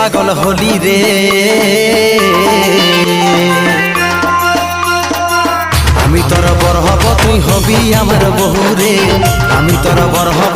পাগল হলি রে। আমি তোর বর হব তুই হবি আমার বহু রে, আমি তোর বর হব